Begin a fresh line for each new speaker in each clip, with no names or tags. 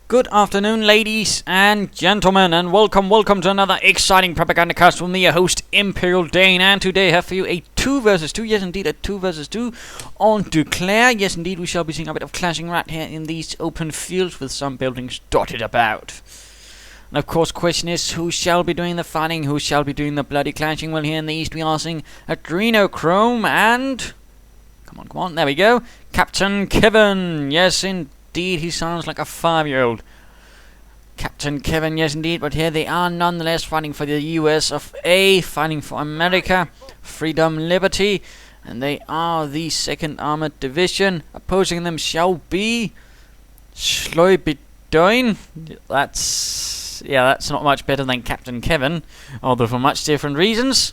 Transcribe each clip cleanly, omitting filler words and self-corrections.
Good afternoon, ladies and gentlemen, and welcome to another exciting Propagandacast with me, your host, Imperial Dane, and today I have for you a 2 versus 2, yes indeed, a 2 versus 2 on Duclair. Yes indeed, we shall be seeing a bit of clashing right here in these open fields with some buildings dotted about. And of course, question is, who shall be doing the fighting, who shall be doing the bloody clashing? Well, here in the east we are seeing Adrenachrome and... Come on, there we go, Captainkevin, yes indeed, he sounds like a 5-year-old. Captainkevin, yes indeed, but here they are nonetheless fighting for the US of A, fighting for America, freedom, liberty, and they are the 2nd Armoured Division. Opposing them shall be Schleibedoin. That's not much better than Captainkevin, although for much different reasons.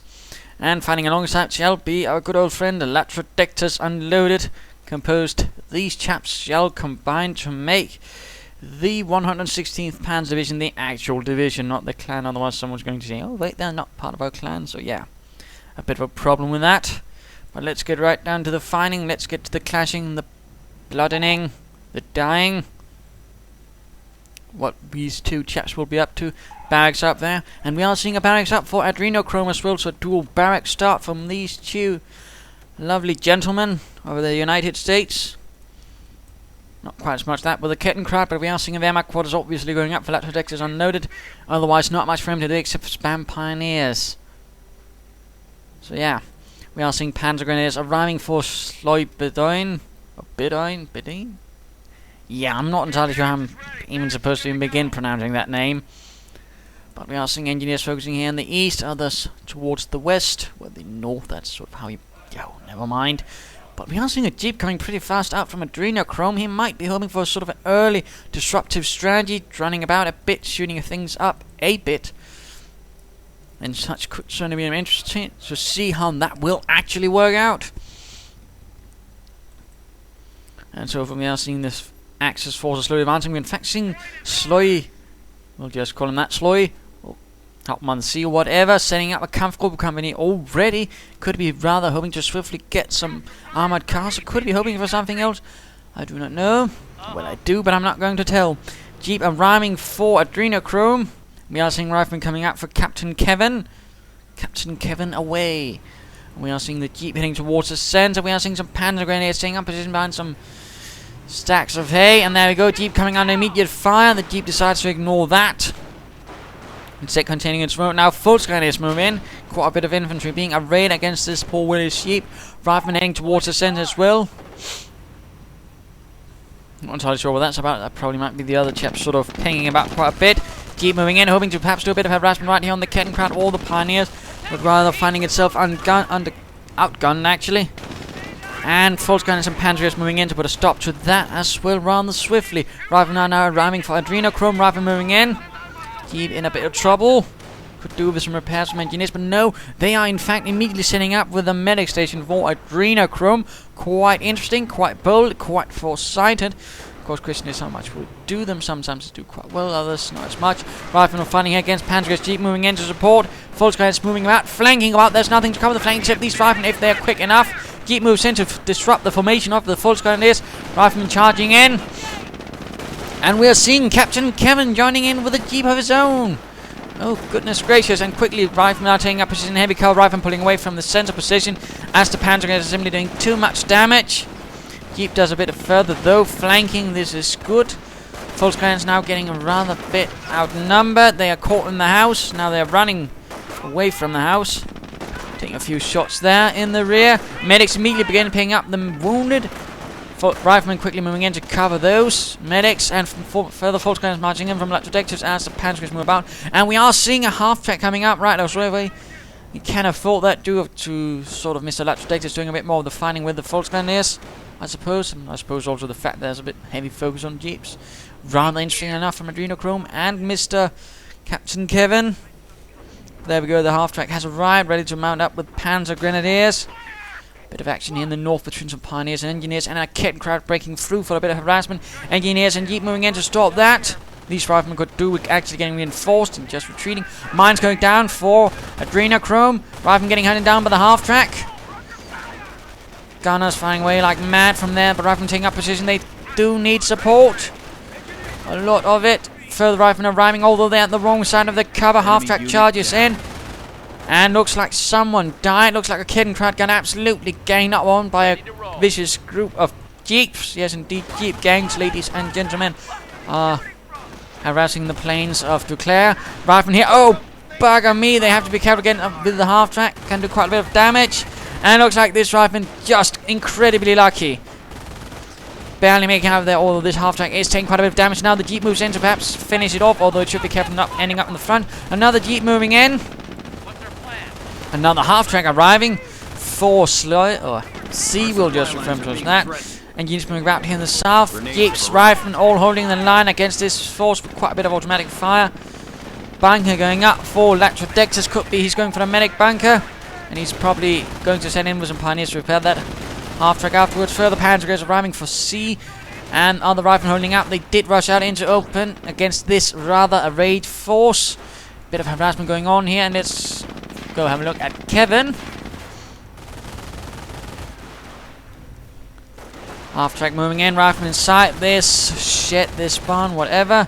And fighting alongside shall be our good old friend Latrodectus Unloaded. Composed, these chaps shall combine to make the 116th Panzer Division, the actual division, not the clan. Otherwise someone's going to say, oh wait, they're not part of our clan. So yeah, a bit of a problem with that. But let's get right down to the fighting. Let's get to the clashing, the bloodening, the dying. What these two chaps will be up to. Barracks up there, and we are seeing a barracks up for Adrenachrome as well, so a dual barrack start from these two lovely gentlemen over the United States. Not quite as much that with the Kettenkraut, but we are seeing a Wehrmacht quarters obviously going up for Latrodectus Unloaded. Otherwise, not much for him to do except for spam pioneers. So yeah, we are seeing Panzer Grenadiers arriving for Schleibedoin. Or Bidine? Yeah, I'm not entirely sure how I'm even supposed to even begin pronouncing that name. But we are seeing engineers focusing here in the east, others towards the west, well, the north, that's sort of how you... Oh, never mind. But we are seeing a jeep coming pretty fast out from Adrenachrome. He might be hoping for a sort of an early disruptive strategy, running about a bit, shooting things up a bit. And such could certainly be interesting to see how that will actually work out. And so we are seeing this Axis forces slowly advancing. We're in fact seeing Sloy, we'll just call him that, Sloy, Hauptmann C or whatever, setting up a Kampfgruppe company already. Could be rather hoping to swiftly get some armored cars, or could be hoping for something else. I do not know. Well, I do, but I'm not going to tell. Jeep arriving for Adrenachrome. We are seeing riflemen coming out for Captainkevin. Captainkevin away. We are seeing the Jeep heading towards the center. We are seeing some Panzer Grenadiers staying up position behind some stacks of hay, and there we go, Jeep coming under immediate fire. The Jeep decides to ignore that, instead containing its road. Now full Grenadiers move in, quite a bit of infantry being arrayed against this poor Willis Jeep. Riflemen heading towards the center as well. Not entirely sure what that's about. That probably might be the other chap sort of pinging about quite a bit. Jeep moving in, hoping to perhaps do a bit of harassment right here on the Kettenkraut or the Pioneers, but rather finding itself outgunned actually. And Volkswagen and some panzers moving in to put a stop to that as well rather swiftly. Riflemen are now arriving for Adrenachrome. Riflemen moving in. Jeep in a bit of trouble. Could do with some repairs from engineers, but no, they are in fact immediately setting up with a medic station for Adrenachrome. Quite interesting, quite bold, quite foresighted. Of course, question is how much will do them. Sometimes they do quite well, others not as much. Riflemen are fighting against Panzers. Jeep moving in to support. Volkswagen is moving about, flanking about. There's nothing to cover the flank except these riflemen if they're quick enough. Jeep moves in to disrupt the formation of the Volkswagen. Riflemen charging in. And we are seeing Captainkevin joining in with a Jeep of his own. Oh, goodness gracious. And quickly, Riflemen are taking up position. Heavy caliber riflemen pulling away from the center position as the Panzer is simply doing too much damage. Jeep does a bit further though, flanking. This is good. Volkswagen now getting a rather bit outnumbered. They are caught in the house. Now they are running away from the house. Taking a few shots there in the rear. Medics immediately begin picking up the wounded. Riflemen quickly moving in to cover those medics, and further Volkswagen marching in from Latrodectus as the Panzers move about. And we are seeing a half-track coming up right away. You can have thought that due to sort of Mr. Latrodectus doing a bit more of the fighting with the Volkswagen, I suppose. And I suppose also the fact there's a bit heavy focus on Jeeps. Rather interesting enough from Adrenachrome and Mr. Captainkevin. There we go, the half-track has arrived, ready to mount up with Panzer Grenadiers. Bit of action here in the north between some Pioneers and Engineers, and a Kettenkraut breaking through for a bit of harassment. Engineers and Jeep moving in to stop that. These riflemen could do with actually getting reinforced and just retreating. Mines going down for Adrenachrome. Riflemen getting hunted down by the half-track. Gunners firing away like mad from there, but riflemen taking up position. They do need support. A lot of it. Further riflemen arriving, although they're at the wrong side of the cover. Half-track charges in. And looks like someone died. Looks like a Kettenkrad gun absolutely gained up on by a vicious group of jeeps. Yes, indeed, jeep gangs, ladies and gentlemen, are harassing the planes of Duclair. Rifleman here. Oh, bugger me. They have to be careful again with the half-track. Can do quite a bit of damage. And looks like this rifleman just incredibly lucky. Barely making out of there, although this half-track is taking quite a bit of damage. Now the jeep moves in to perhaps finish it off, although it should be careful not ending up in the front. Another jeep moving in. Another half-track arriving. For C will just refer to as that. And units moving about here in the south. Jeeps, riflemen all holding the line against this force with quite a bit of automatic fire. Bunker going up for Latrodectus. Could be he's going for a medic bunker. And he's probably going to send in with some pioneers to repair that half-track afterwards. Further panzers arriving for C. And other riflemen holding up. They did rush out into open against this rather arrayed force. Bit of harassment going on here. And let's go have a look at Kevin. Half-track moving in. Rifleman inside this shed, this barn, whatever.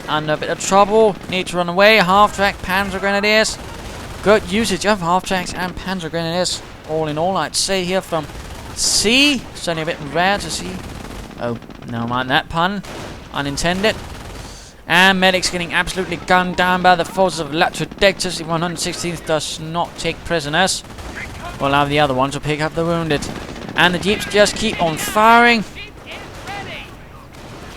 Under a bit of trouble. Need to run away. Half-track, Panzer Grenadiers. Good usage of half-tracks and Panzer Grenadiers. All in all, I'd say here from C. Certainly a bit rare to see. Oh, never mind that pun. Unintended. And medics getting absolutely gunned down by the forces of Latrodectus. The 116th does not take prisoners. We'll have the other one to pick up the wounded. And the jeeps just keep on firing.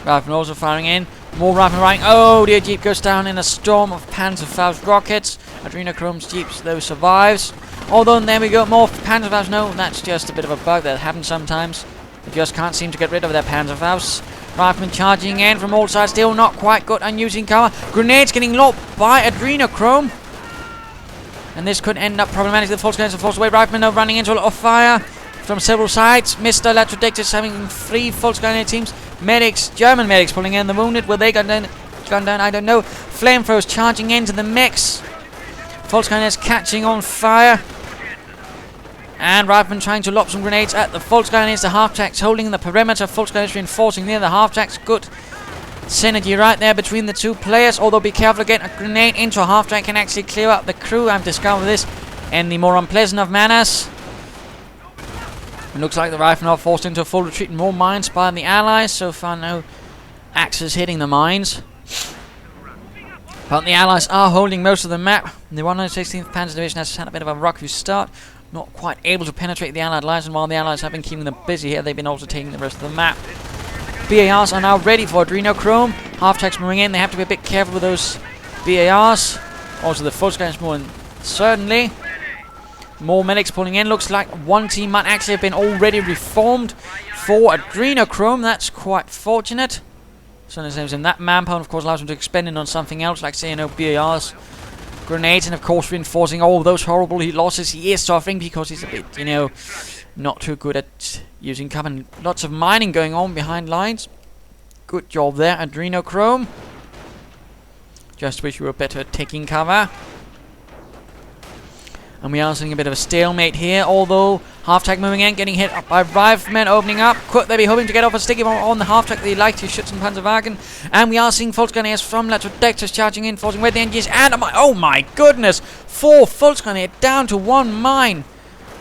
Riflemen also firing in. More riflemen riding. Oh, the jeep goes down in a storm of Panzerfaust rockets. Adrenochrome's jeeps, though, survives. Although, there we go, more Panzerfaust. No, that's just a bit of a bug that happens sometimes. They just can't seem to get rid of their Panzerfausts. Riflemen charging in from all sides, still not quite good on using cover. Grenades getting lobbed by Adrenachrome. And this could end up problematic. The false grenades are forced away. Riflemen are running into a lot of fire from several sides. Mr. Latrodectus having 3 false grenade teams. Medics, German medics pulling in the wounded. Will they gun down? I don't know. Flamethrowers charging into the mix. False grenades catching on fire. And riflemen trying to lob some grenades at the false grenades. The half-tracks holding the perimeter. False grenades reinforcing near the half-tracks. Good synergy right there between the two players. Although be careful again. A grenade into a half-track can actually clear up the crew. I've discovered this in the more unpleasant of manners. It looks like the riflemen are forced into a full retreat. More mines by the Allies. So far, no axes hitting the mines. But the Allies are holding most of the map. The 116th Panzer Division has had a bit of a rocky start. Not quite able to penetrate the Allied lines. And while the Allies have been keeping them busy here, they've been also taking the rest of the map. BARs are now ready for Adrenachrome. Half-tracks moving in. They have to be a bit careful with those BARs. Also the full scans more than certainly. More medics pulling in. Looks like one team might actually have been already reformed for Adrenachrome. That's quite fortunate. So in that manpower, of course, allows them to expend it on something else, like, say, BARs, grenades, and of course reinforcing all those horrible losses he is suffering because he's a bit, not too good at using cover. And lots of mining going on behind lines. Good job there, Adrenachrome. Just wish we were better at taking cover. And we are seeing a bit of a stalemate here, although half-track moving in, getting hit up by riflemen, opening up. Could they be hoping to get off a sticky bomb on the half-track? They like to shoot some Panzerwagen. And we are seeing false grenadiers from Latrodectus charging in, forcing away the engines. And oh my goodness! 4 false grenades down to 1 mine.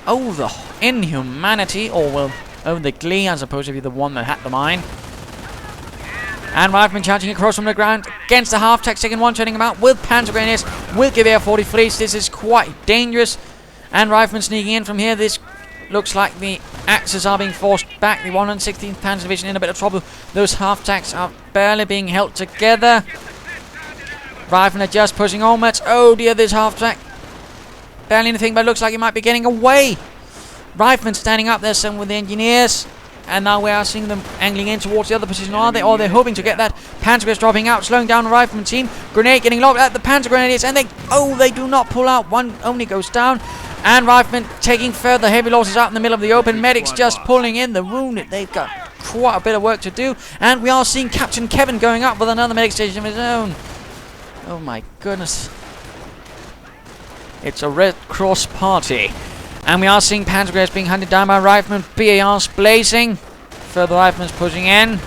Oh, the inhumanity, or well, oh, the glee, I suppose, if you're the one that had the mine. And riflemen charging across from the ground against the half-track, second one turning about with Panzer Grenadiers, with Gewehr 43s. This is quite dangerous. And riflemen sneaking in from here. This looks like the axes are being forced back. The 116th Panzer Division in a bit of trouble. Those half-tracks are barely being held together. Riflemen are just pushing onwards. Oh dear, this half-track. Barely anything, but it looks like it might be getting away. Riflemen standing up there, some with the engineers. And now we are seeing them angling in towards the other position. Are they? Or they're hoping to get that. Panzer dropping out, slowing down the rifleman team. Grenade getting lobbed at the Panzer Grenadiers. And they do not pull out. One only goes down. And riflemen taking further heavy losses out in the middle of the open. Medics just pulling in the wounded. They've got quite a bit of work to do. And we are seeing Captainkevin going up with another medic station of his own. Oh my goodness. It's a Red Cross party. And we are seeing Panzer Grenadiers being hunted down by riflemen. BARs blazing. Further riflemen pushing in.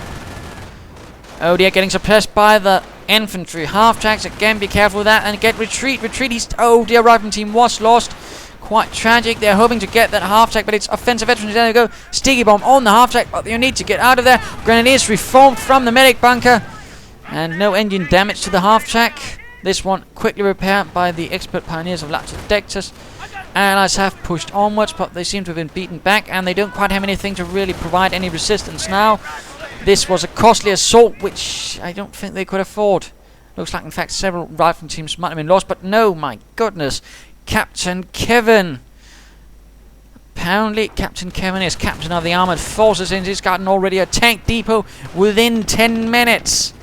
Oh dear, getting suppressed by the infantry. Half-tracks, again, be careful with that. And get retreat. He's... Oh dear, rifleman team was lost. Quite tragic. They're hoping to get that half-track, but it's offensive veterans. There we go. Sticky bomb on the half-track, but you need to get out of there. Grenadiers reformed from the medic bunker. And no engine damage to the half-track. This one quickly repaired by the expert pioneers of Latrodectus. Allies have pushed onwards, but they seem to have been beaten back, and they don't quite have anything to really provide any resistance now. This was a costly assault, which I don't think they could afford. Looks like, in fact, several rifleman teams might have been lost, but no, my goodness. Captainkevin. Apparently, Captainkevin is captain of the armoured forces, and he's gotten already a tank depot within 10 minutes.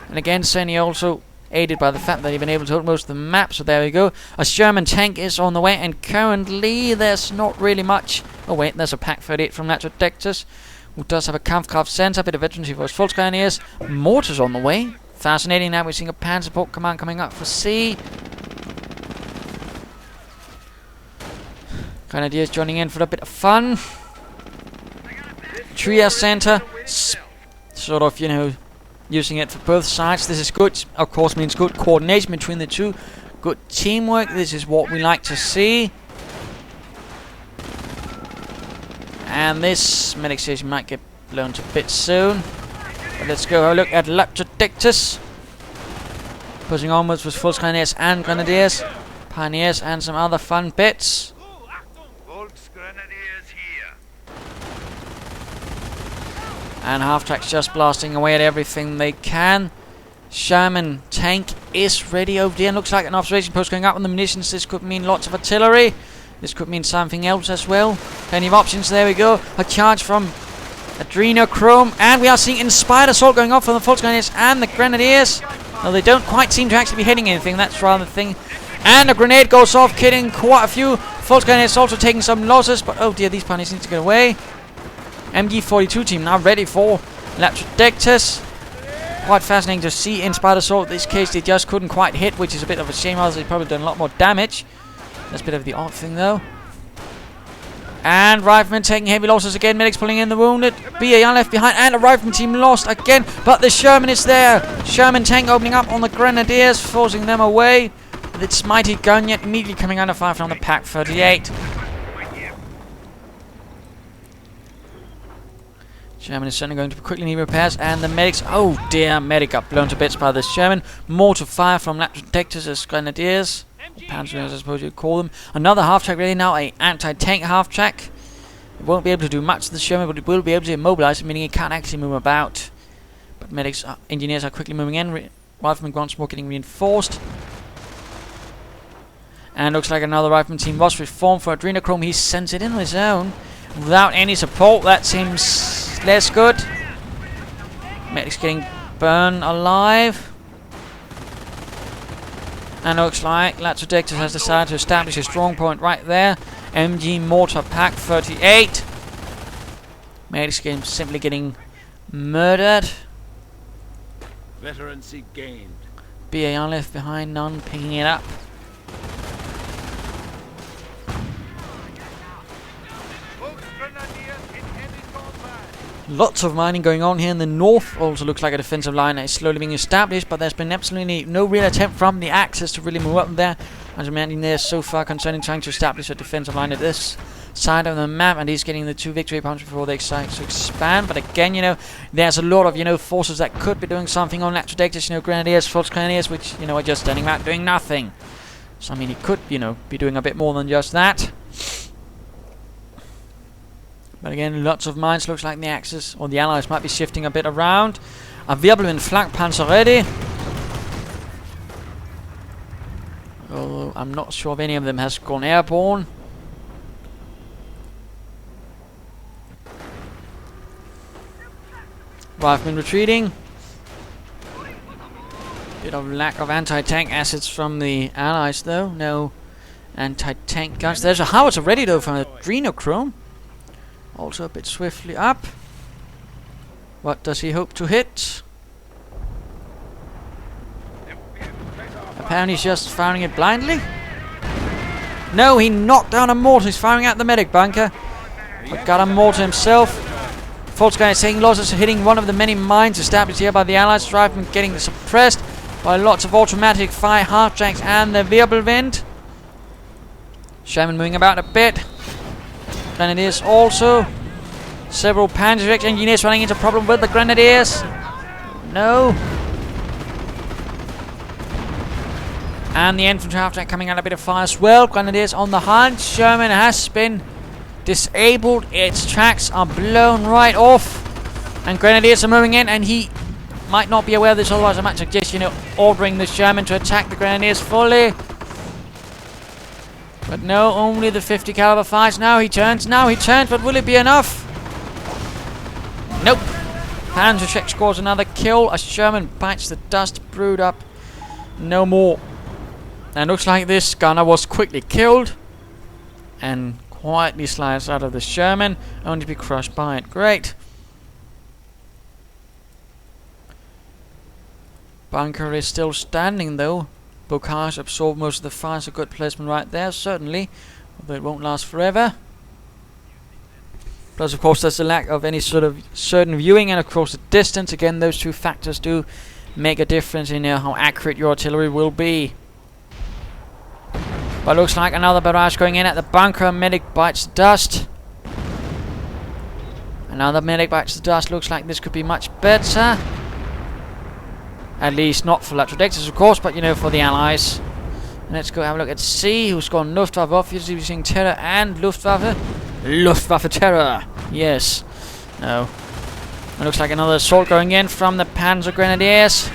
And again, Senny also aided by the fact that he'd been able to hold most of the map, so there we go. A Sherman tank is on the way, and currently there's not really much. Oh wait, there's a Pack 38 from Latrodectus, who does have a Kampfkraft sensor, a bit of veterancy for his Volksgrenadiers. Mortars on the way. Fascinating. Now we're seeing a Panzer support command coming up for C. Grenadiers joining in for a bit of fun. Trias center, sort of, you know, using it for both sides. This is good. Of course, means good coordination between the two. Good teamwork. This is what we like to see. And this medic station might get blown to bits soon. But let's go have a look at Latrodectus. Pushing onwards with Volksgrenadiers and Grenadiers. Pioneers and some other fun bits. And half-tracks just blasting away at everything they can. Sherman tank is ready over there. Looks like an observation post going up on the munitions. This could mean lots of artillery. This could mean something else as well. Plenty of options. There we go. A charge from Adrenachrome. And we are seeing inspired assault going off from the Volksgrenadiers and the Grenadiers. Though they don't quite seem to actually be hitting anything. That's rather the thing. And a grenade goes off, killing quite a few. Volksgrenadiers also taking some losses. But oh dear, these pioneers need to get away. MG42 team now ready for Latrodectus. Quite fascinating to see inspired assault. In this case, they just couldn't quite hit, which is a bit of a shame. Otherwise, they've probably done a lot more damage. That's a bit of the odd thing, though. And riflemen taking heavy losses again. Medics pulling in the wounded. BAR left behind, and a rifleman team lost again. But the Sherman is there. Sherman tank opening up on the Grenadiers, forcing them away with its mighty gun, yet immediately coming under fire from the Pack 38. Sherman is certainly going to quickly need repairs, and the medics... Oh dear, medic got blown to bits by the Sherman. Mortar fire from Latrodectus as Grenadiers. Panzers, I suppose you'd call them. Another half-track ready now, a anti-tank half-track. It won't be able to do much to the Sherman, but it will be able to immobilize it, meaning it can't actually move about. But medics, engineers are quickly moving in. Riflemen once more getting reinforced. And looks like another rifleman team was reformed for Adrenachrome. He sends it in on his own without any support. That seems less good. Medics getting burned alive. And looks like Latrodectus has decided to establish a strong point right there. MG Mortar Pack 38. Medics simply getting murdered.
Veterancy gained.
BAR left behind, none picking it up. Lots of mining going on here in the north. Also looks like a defensive line that is slowly being established, but there's been absolutely no real attempt from the Axis to really move up there. As I'm imagine they're so far concerning trying to establish a defensive line at this side of the map, and he's getting the 2 victory points before they decide to expand. But again, you know, there's a lot of, you know, forces that could be doing something on Latrodectus, you know, Grenadiers, Volksgrenadiers, which, you know, are just standing back doing nothing. So I mean, he could, you know, be doing a bit more than just that. But again, lots of mines. Looks like the Axis or the Allies might be shifting a bit around. A Wirbelwind flank panzer ready. Although I'm not sure if any of them has gone airborne. Riflemen retreating. Bit of lack of anti-tank assets from the Allies though. No anti-tank guns. There's a howitzer ready though from Adrenachrome. Also a bit swiftly up. What does he hope to hit? Apparently he's just firing it blindly. No, he knocked down a mortar. He's firing at the medic bunker. But got a mortar himself. Volkswagen is taking losses, hitting one of the many mines established here by the Allies. Riflemen getting suppressed by lots of automatic fire, half-tracks, and the Wirbelwind. Sherman moving about a bit. Grenadiers also. Several Panzer engineers running into problem with the Grenadiers. No. And the infantry half-track coming out a bit of fire as well. Grenadiers on the hunt. Sherman has been disabled. Its tracks are blown right off. And Grenadiers are moving in, and he might not be aware of this, otherwise I might suggest, ordering the Sherman to attack the Grenadiers fully. But no, only the 50 caliber fires. Now he turns, but will it be enough? Nope. Panzer scores another kill. A Sherman bites the dust, brewed up. No more. And looks like this gunner was quickly killed and quietly slides out of the Sherman, only to be crushed by it. Great. Bunker is still standing though. Bocage absorbed most of the fire, so good placement right there, certainly. Although it won't last forever. Plus, of course, there's a lack of any sort of certain viewing, and of course the distance. Again, those two factors do make a difference in how accurate your artillery will be. But looks like another barrage going in at the bunker. Medic bites the dust. Another medic bites the dust. Looks like this could be much better. At least not for Latrodectus, of course, but for the Allies. And let's go have a look at C, who's gone Luftwaffe, obviously using Terror and Luftwaffe. Luftwaffe Terror. Yes. No. It looks like another assault going in from the Panzer Grenadiers.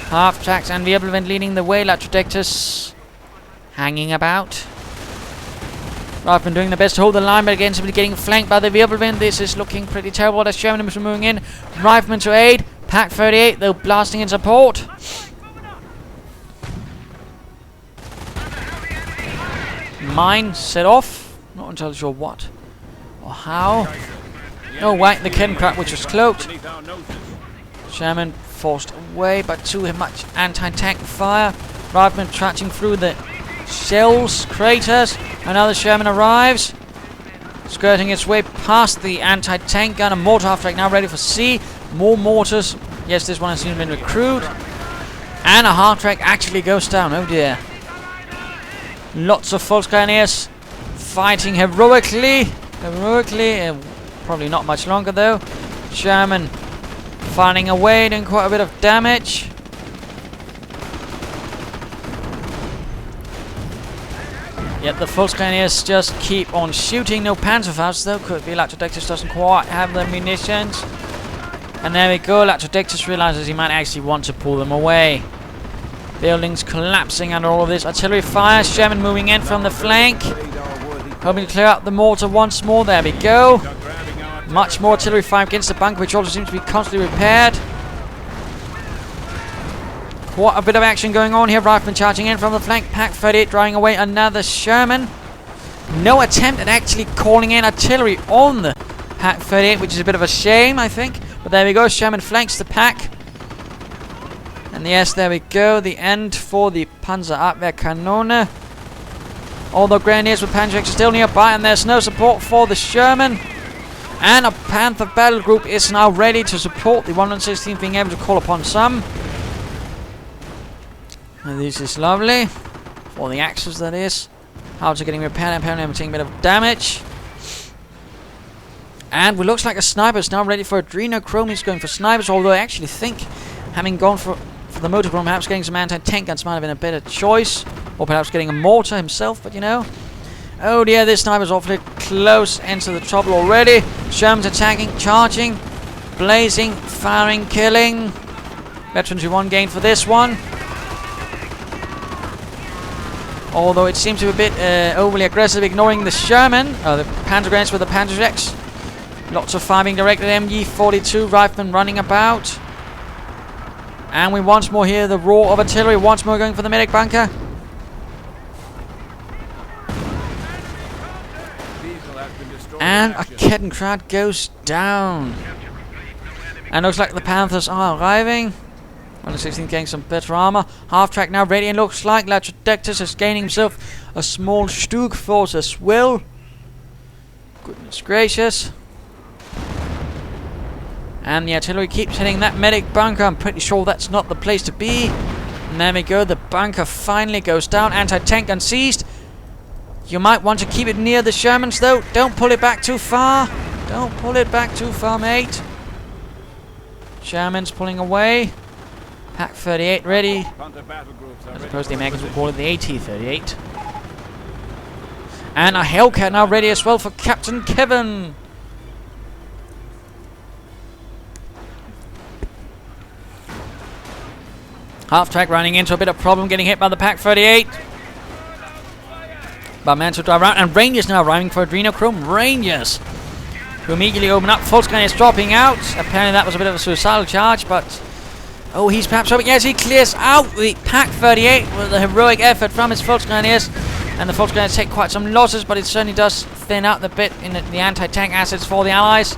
Half-tracks and Wirbelwind leading the way. Latrodectus hanging about. Riflemen doing their best to hold the line, but again simply getting flanked by the Wirbelwind. This is looking pretty terrible. The Sherman is moving in. Riflemen to aid. Pack 38, though, blasting in support. Mine set off. Not entirely sure what or how. Oh, wait, the Kettenkrad, which was cloaked. Sherman forced away, but too much anti-tank fire. Riflemen trudging through the shells, craters. Another Sherman arrives, skirting its way past the anti-tank gun. A mortar half-track now ready for C. More mortars. Yes, this one has been recruited. And a half-track actually goes down. Oh dear. Lots of Volkswageners fighting heroically. Probably not much longer though. Sherman firing away, doing quite a bit of damage. Yet the Volkswageners just keep on shooting. No Panzerfaust though. Could be Latrodectus doesn't quite have the munitions. And there we go. Latrodectus realizes he might actually want to pull them away. Buildings collapsing under all of this artillery fire. Sherman moving in from the flank, hoping to clear out the mortar once more. There we go. Much more artillery fire against the bunker, which also seems to be constantly repaired. Quite a bit of action going on here. Riflemen charging in from the flank. Pack 38 driving away another Sherman. No attempt at actually calling in artillery on the Pack 38, which is a bit of a shame, I think. But there we go. Sherman flanks the pack. And yes, there we go. The end for the Panzerabwehrkanone. Although Grenadiers with Panzer are still nearby, and there's no support for the Sherman. And a Panther battle group is now ready to support the 116th, being able to call upon some. And this is lovely. For the axes, that is. How's it getting repaired? Apparently I'm taking a bit of damage. And it looks like a sniper is now ready for Adrenachrome. He's going for snipers, although I actually think, having gone for the motorchrome, perhaps getting some anti-tank guns might have been a better choice. Or perhaps getting a mortar himself, but Oh dear, this sniper's awfully close into the trouble already. Sherman's attacking, charging, blazing, firing, killing. Veterans who won gain for this one. Although it seems to be a bit overly aggressive, ignoring the Sherman. The Panzer Grenadiers with the PanzerElite. Lots of fire being directed at MG42, riflemen running about. And we once more hear the roar of artillery, once more going for the medic bunker. And a Kettenkrad goes down. And looks like the Panthers are arriving. 116 getting some better armor. Half-track now ready, and looks like Latrodectus is gaining himself a small Stug force as well. Goodness gracious. And the artillery keeps hitting that medic bunker. I'm pretty sure that's not the place to be. And there we go. The bunker finally goes down. Anti-tank gun seized. You might want to keep it near the Shermans, though. Don't pull it back too far. Don't pull it back too far, mate. Shermans pulling away. Pack 38 ready. I suppose the Americans would call it the AT-38. And a Hellcat now ready as well for Captainkevin. Half-track running into a bit of problem, getting hit by the Pack 38. But managed to drive around, and Rangers now arriving for Adrenachrome. Rangers, who immediately open up. Volkswagen is dropping out. Apparently that was a bit of a suicidal charge, but oh, he's perhaps hoping. Yes, he clears out the Pack 38 with a heroic effort from his Volkswagen. And the Volkswagen take quite some losses, but it certainly does thin out the bit in the anti-tank assets for the Allies.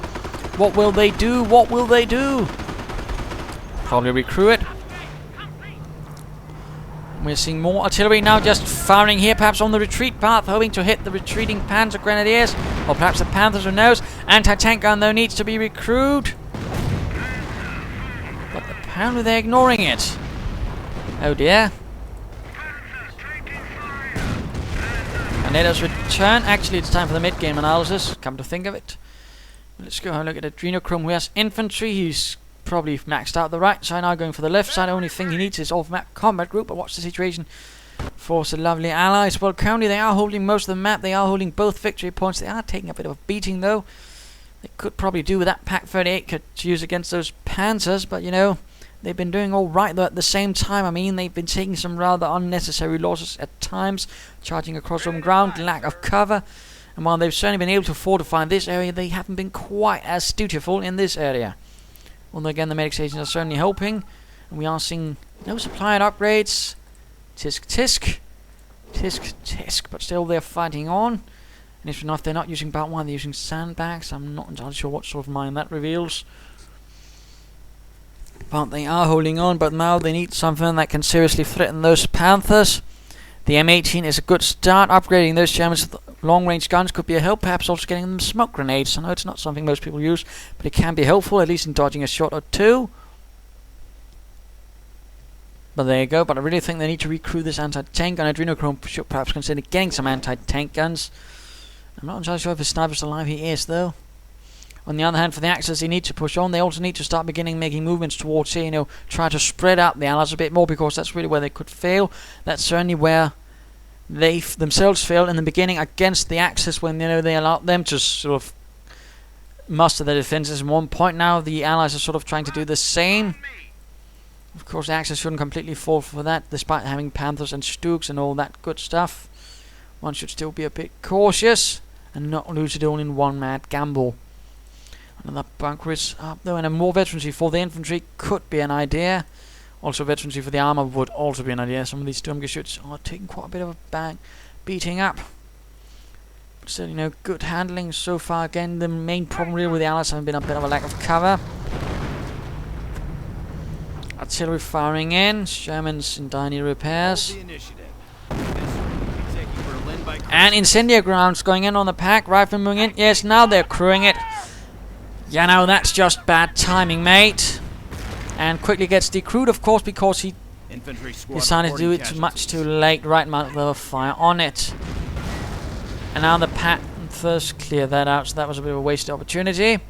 What will they do? What will they do? Probably recruit it. We're seeing more artillery now just firing here, perhaps on the retreat path, hoping to hit the retreating Panzer Grenadiers, or perhaps the Panthers, who knows. Anti-tank gun, though, needs to be recruited. But apparently they're ignoring it. Oh dear. And let us return. Actually, it's time for the mid-game analysis, come to think of it. Let's go have a look at Adrenachrome, who has infantry. He's probably maxed out the right side, now going for the left side. The only thing he needs is off-map combat group. But what's the situation for the lovely Allies? Well, currently they are holding most of the map. They are holding both victory points. They are taking a bit of a beating, though. They could probably do with that Pack 38 could use against those Panzers, but you know, they've been doing all right, though, at the same time. I mean, they've been taking some rather unnecessary losses at times, charging across open ground, lack of cover. And while they've certainly been able to fortify this area, they haven't been quite as dutiful in this area. Although again, the medic stations are certainly helping, and we are seeing no supply and upgrades. Tisk tisk, tisk tisk, but still they're fighting on. And if they're not using Bout 1, they're using sandbags. I'm not entirely sure what sort of mine that reveals. But they are holding on, but now they need something that can seriously threaten those Panthers. The M18 is a good start. Upgrading those Germans with long-range guns could be a help. Perhaps also getting them smoke grenades. I know it's not something most people use, but it can be helpful, at least in dodging a shot or two. But there you go. But I really think they need to recruit this anti-tank gun. Adrenachrome should perhaps consider getting some anti-tank guns. I'm not entirely sure if his sniper's alive. He is, though. On the other hand, for the Axis, they need to push on. They also need to start making movements towards here, you know, try to spread out the Allies a bit more, because that's really where they could fail. That's certainly where they themselves failed in the beginning against the Axis, when, you know, they allowed them to sort of muster their defenses at one point. Now the Allies are sort of trying to do the same. Of course, the Axis shouldn't completely fall for that, despite having Panthers and Stuks and all that good stuff. One should still be a bit cautious and not lose it all in one mad gamble. Another bunker is up, though, and a more veterancy for the infantry could be an idea. Also, veterancy for the armor would also be an idea. Some of these Sturmgeschütz are taking quite a bit of a bang, beating up. But still, you know, good handling so far. Again, the main problem really with the Allies has been a bit of a lack of cover. Artillery firing in. Shermans in dire repairs. And incendiary grounds going in on the Pack. Riflemen moving in. Yes, now they're crewing it. Yeah, no, that's just bad timing, mate. And quickly gets decrewed, of course, because he decided to do it much too late. Right amount of fire on it. And now the Panthers clear that out, so that was a bit of a wasted opportunity.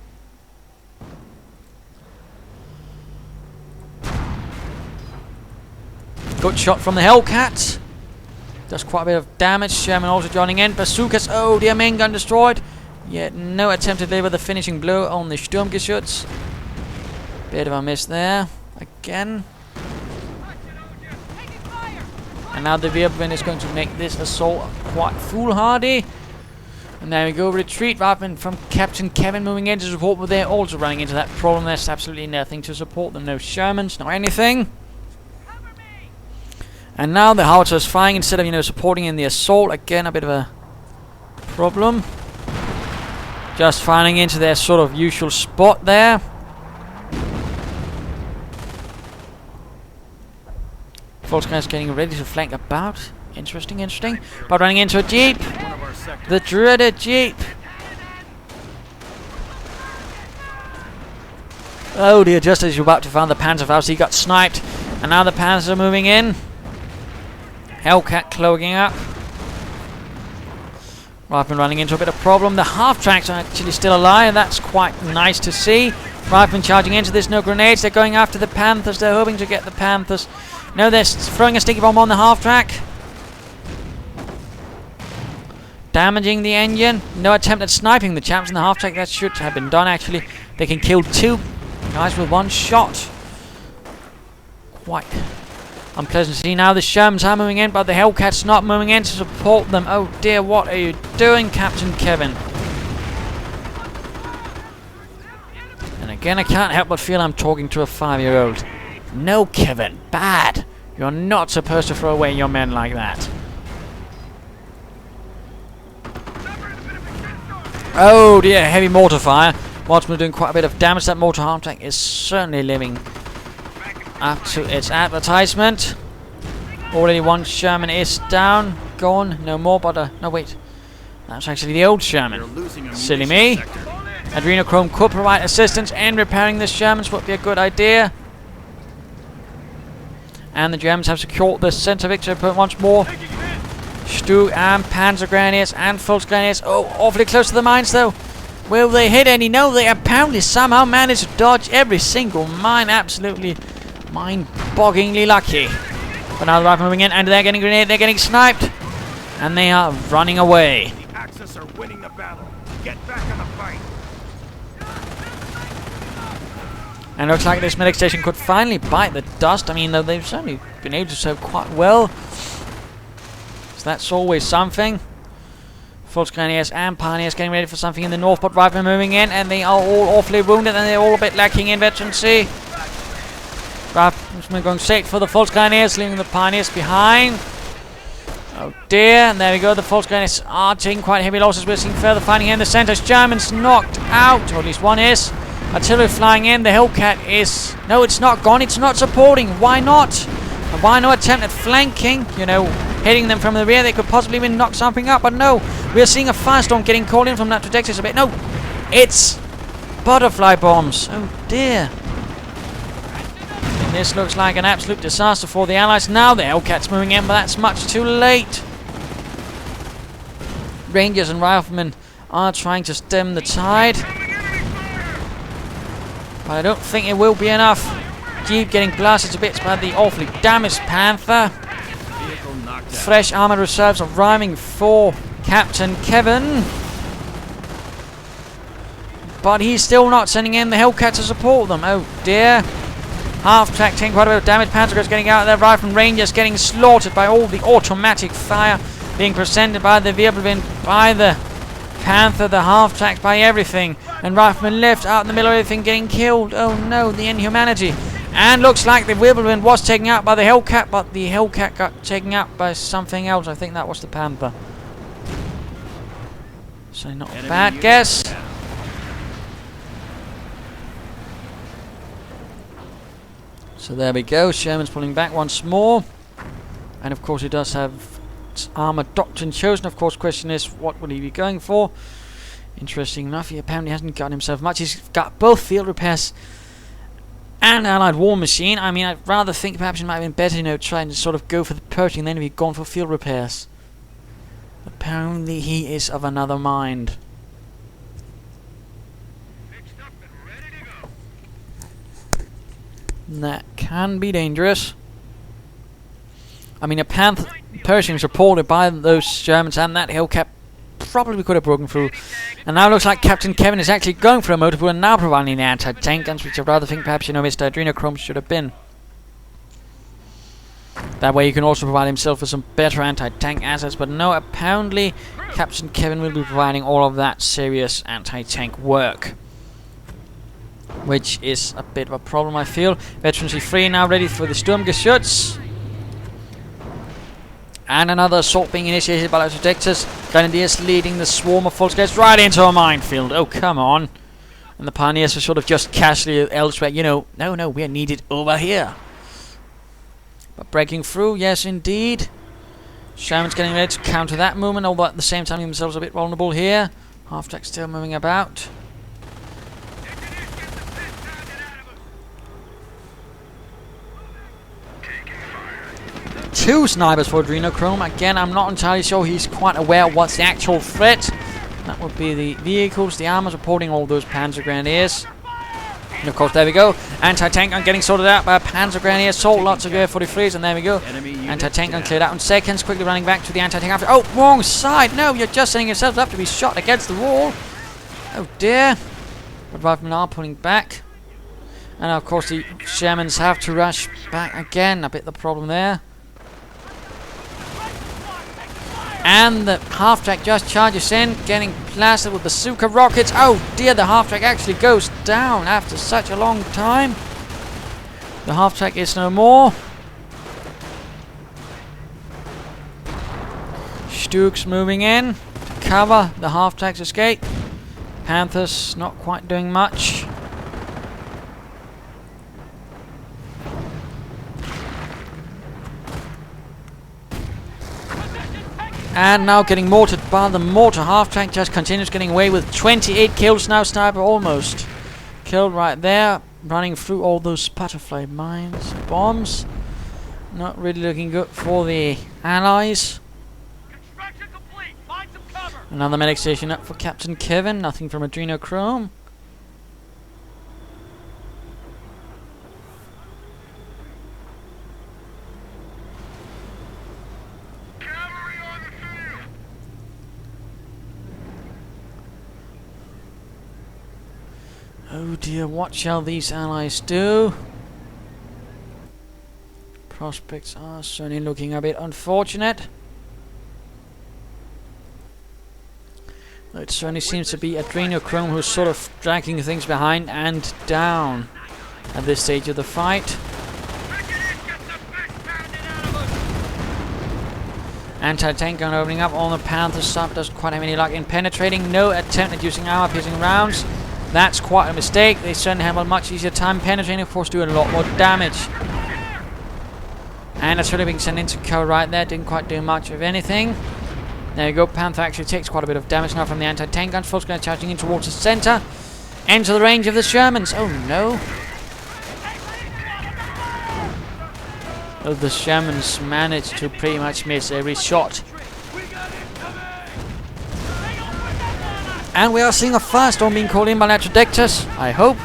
Good shot from the Hellcat. Does quite a bit of damage. Sherman also joining in. Bazookas. Oh, their main gun destroyed. Yet no attempt to deliver the finishing blow on the Sturmgeschütz. Bit of a miss there. Again. And now the Wehrmacht is going to make this assault quite foolhardy. And there we go. Retreat. Riflemen from Captainkevin moving in to support, but they're also running into that problem. There's absolutely nothing to support them. No Shermans, no anything. And now the howitzers firing instead of, you know, supporting in the assault. Again, a bit of a problem. Just firing into their sort of usual spot there. Volkswagen is getting ready to flank about. Interesting, interesting. But running into a Jeep. The dreaded Jeep. Oh dear, just as you're about to find the Panzerfaust, he got sniped. And now the Panzers are moving in. Hellcat cloaking up. Rifleman running into a bit of problem. The half-tracks are actually still alive. That's quite nice to see. Rifleman charging into this. No grenades. They're going after the Panthers. They're hoping to get the Panthers. No, they're throwing a sticky bomb on the half-track. Damaging the engine. No attempt at sniping the chaps in the half-track. That should have been done, actually. They can kill 2 guys with 1 shot. Quite unpleasant to see. Now the Shermans are moving in, but the Hellcat's not moving in to support them. Oh dear, what are you doing, Captainkevin? And again, I can't help but feel I'm talking to a 5-year-old. No, Kevin, bad. You're not supposed to throw away your men like that. Oh dear, heavy mortar fire. Marksman doing quite a bit of damage. That mortar half-track is certainly living up to its advertisement. Already 1 Sherman is down. Gone. No more, but no, wait. That's actually the old Sherman. Silly me. Adrenachrome could provide assistance in repairing this Shermans. Would be a good idea. And the Germans have secured the center victory point once more. Stu and Panzer Grenadiers and Volksgrenadiers. Oh, awfully close to the mines though. Will they hit any? No, they apparently somehow managed to dodge every single mine. Absolutely mind-bogglingly lucky. But now the rifle moving in, and they're getting grenaded, they're getting sniped, and they are running away.
The Axis are winning the battle. Get back in the fight.
And it looks like this medic station could finally bite the dust. I mean, though they've certainly been able to do so quite well. So that's always something. Volksgrenadiers and Pioneers getting ready for something in the north, but riflemen moving in, and they are all awfully wounded, and they're all a bit lacking in veterancy. Riflemen going straight for the Volksgrenadiers, leaving the Pioneers behind. Oh dear, and there we go, the Volksgrenadiers are taking quite heavy losses. We're seeing further fighting here in the centre. Germans knocked out, or at least 1 is. Artillery flying in, the Hellcat is... No, it's not gone, it's not supporting. Why not? And why no attempt at flanking? You know, hitting them from the rear, they could possibly even knock something up, but no. We're seeing a firestorm getting called in from Latrodectus a bit. No, it's butterfly bombs. Oh dear. And this looks like an absolute disaster for the Allies. Now the Hellcat's moving in, but that's much too late. Rangers and Riflemen are trying to stem the tide, but I don't think it will be enough. Keep getting blasted to bits by the awfully damaged Panther. Fresh armoured reserves arriving for Captainkevin, but he's still not sending in the Hellcat to support them. Oh dear. Half-track taking quite a bit of damage. Panzer's getting out of there. Riflemen Rangers getting slaughtered by all the automatic fire being presented by the Wirbelwind, by the Panther, the half-tracks, by everything. And Riflemen left out in the middle of everything getting killed. Oh no, the inhumanity. And looks like the Wirbelwind was taken out by the Hellcat, but the Hellcat got taken out by something else. I think that was the Panther. So not a bad guess. So there we go. Sherman's pulling back once more. And of course he does have armoured doctrine chosen. Of course, question is, what will he be going for? Interesting enough, he apparently hasn't gotten himself much. He's got both field repairs and Allied War Machine. I mean, I'd rather think perhaps it might have been better, you know, trying to sort of go for the purging than if he'd gone for field repairs. Apparently he is of another mind. That can be dangerous. I mean, a Pershing supported by those Germans and that Hellcat probably could have broken through. And now it looks like Captainkevin is actually going for a motor pool and now providing the anti-tank guns, which I'd rather think perhaps, you know, Mr. Adrenachrome should have been. That way he can also provide himself with some better anti-tank assets, but no, apparently Captainkevin will be providing all of that serious anti-tank work, which is a bit of a problem, I feel. Veterancy 3 now ready for the Sturmgeschütz. And another assault being initiated by Latrodectus. Grenadiers leading the swarm of Volksgrenadiers right into a minefield. Oh, come on. And the Pioneers are sort of just casually elsewhere. You know, no, we're needed over here. But breaking through, yes, indeed. Sherman's getting ready to counter that movement, although at the same time themselves a bit vulnerable here. Half-track still moving about. 2 snipers for Adrenachrome. Again, I'm not entirely sure he's quite aware of what's the actual threat. That would be the vehicles, the armor supporting all those Panzer Grenadiers. And of course, there we go. Anti-tank gun getting sorted out by a Panzer Grenadier assault. Lots of Air-43s, and there we go. Anti-tank gun cleared out in seconds. Quickly running back to the anti-tank after. Oh, wrong side! No, you're just setting yourselves up to be shot against the wall. Oh dear. But Riflemen are pulling back. And of course, the Shermans have to rush back again. A bit the problem there. And the half-track just charges in, getting plastered with bazooka rockets. Oh dear, the half-track actually goes down after such a long time. The half-track is no more. Stuks moving in to cover the half-track's escape. Panthers not quite doing much. And now getting mortared by the mortar. Half-track just continues getting away with 28 kills now. Sniper almost killed right there. Running through all those butterfly mines. Bombs. Not really looking good for the Allies. Another medic station up for Captainkevin. Nothing from Adrenachrome. Oh dear, what shall these Allies do? Prospects are certainly looking a bit unfortunate. It certainly seems to be Adrenachrome who's sort of dragging things behind and down at this stage of the fight. Anti-tank gun opening up on the Panther sub. Doesn't quite have any luck in penetrating. No attempt at using armor-piercing rounds. That's quite a mistake. They certainly have a much easier time penetrating, of course, doing a lot more damage. And it's really being sent into cover right there. Didn't quite do much of anything. There you go. Panther actually takes quite a bit of damage now from the anti-tank guns. Folks going to charging in towards the center. Enter the range of the Shermans. Oh no. Oh, the Shermans managed to pretty much miss every shot. And we are seeing a firestorm being called in by Latrodectus, I hope.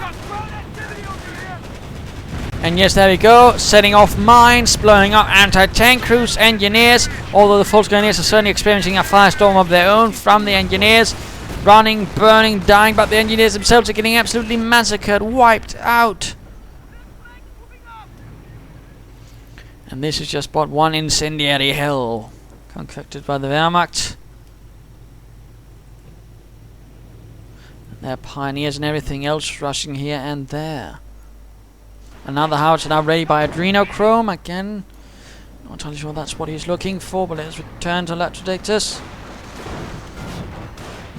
And yes, there we go, setting off mines, blowing up anti-tank crews, engineers, although the false engineers are certainly experiencing a firestorm of their own from the engineers. Running, burning, dying, but the engineers themselves are getting absolutely massacred, wiped out. And this is just but one incendiary hell concocted by the Wehrmacht. Their pioneers and everything else rushing here and there. Another howitzer now ready by Adrenachrome. Again, not entirely sure that's what he's looking for, but let's return to Latrodectus.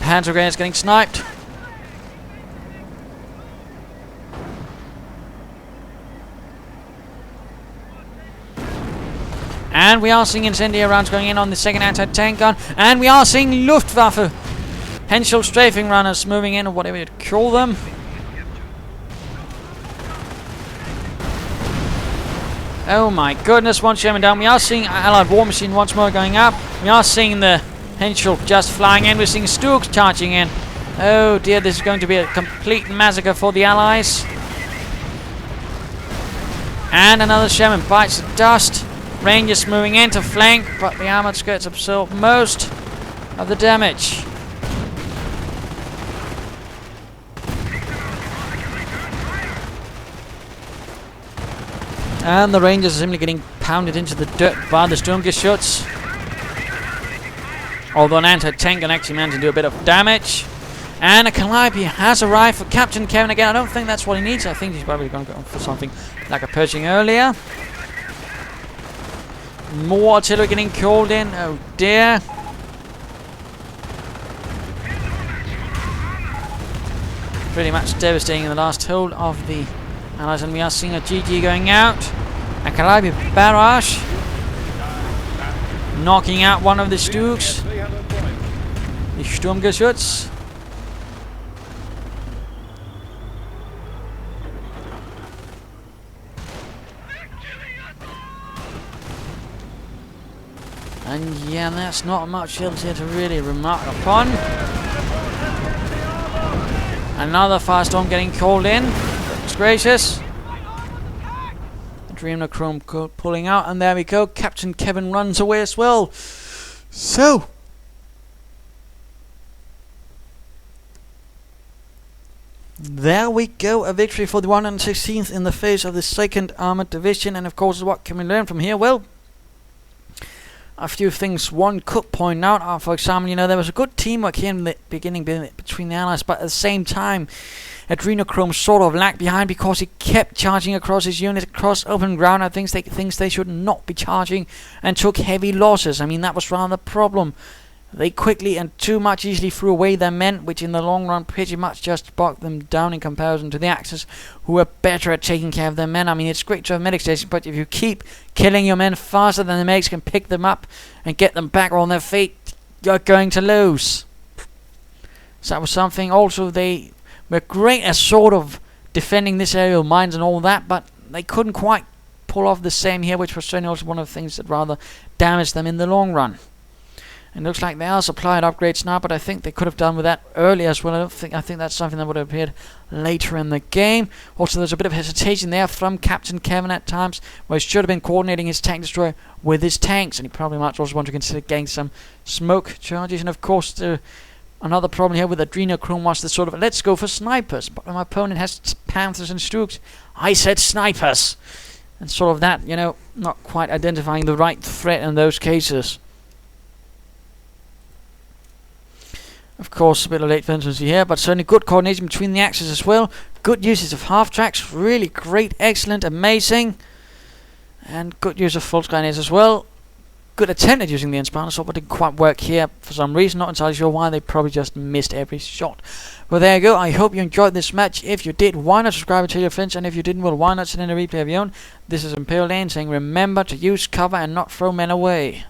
Panzer Grenadiers getting sniped. And we are seeing incendiary rounds going in on the second anti-tank gun. And we are seeing Luftwaffe. Henschel strafing runners moving in, or whatever you'd call them. Oh my goodness, one Sherman down. We are seeing Allied War Machine once more going up. We are seeing the Henschel just flying in. We're seeing Stuks charging in. Oh dear, this is going to be a complete massacre for the Allies. And another Sherman bites the dust. Rangers moving in to flank, but the armored skirts absorb most of the damage. And the Rangers are simply getting pounded into the dirt by the Sturmgeschütz. Although an anti-tank can actually manage to do a bit of damage. And a Calliope has arrived for Captainkevin again. I don't think that's what he needs. I think he's probably going to go for something like a Pershing earlier. More artillery getting called in. Oh dear. Pretty much devastating in the last hold of the Allies, and we are seeing a GG going out. A Calliope barrage knocking out one of the Stuks. The Sturmgeschütz. And yeah, that's not much else here to really remark upon. Another firestorm getting called in. Goodness gracious. Adrenachrome pulling out, and there we go. Captainkevin runs away as well. So, there we go, a victory for the 116th in the face of the 2nd Armoured Division. And of course, what can we learn from here? Well, a few things one could point out. For example, you know, there was a good teamwork here in the beginning between the Allies, but at the same time, Adrenachrome sort of lagged behind because he kept charging across his unit, across open ground, and things they should not be charging, and took heavy losses. I mean, that was rather the problem. They quickly and too much easily threw away their men, which in the long run pretty much just bogged them down in comparison to the Axis, who were better at taking care of their men. I mean, it's great to have medic stations, but if you keep killing your men faster than the medics can pick them up and get them back on their feet, you're going to lose. So that was something. Also, they were great at sort of defending this aerial mines and all that, but they couldn't quite pull off the same here, which was certainly also one of the things that rather damaged them in the long run. It looks like they are supplied upgrades now, but I think they could have done with that earlier as well. I think that's something that would have appeared later in the game. Also, there's a bit of hesitation there from Captainkevin at times, where he should have been coordinating his tank destroyer with his tanks, and he probably might also want to consider getting some smoke charges. And of course, another problem here with Adrenachrome was the sort of, let's go for snipers, but my opponent has Panthers and Stooks. I said snipers! And sort of that, you know, not quite identifying the right threat in those cases. Of course, a bit of late vengeance here, but certainly good coordination between the Axis as well. Good uses of half-tracks, really great, excellent, amazing. And good use of false grenades as well. Good attempt at using the Inspire, but didn't quite work here for some reason. Not entirely sure why. They probably just missed every shot. Well, there you go. I hope you enjoyed this match. If you did, why not subscribe and tell your friends? And if you didn't, well, why not send in a replay of your own? This is Imperial Lane saying, remember to use cover and not throw men away.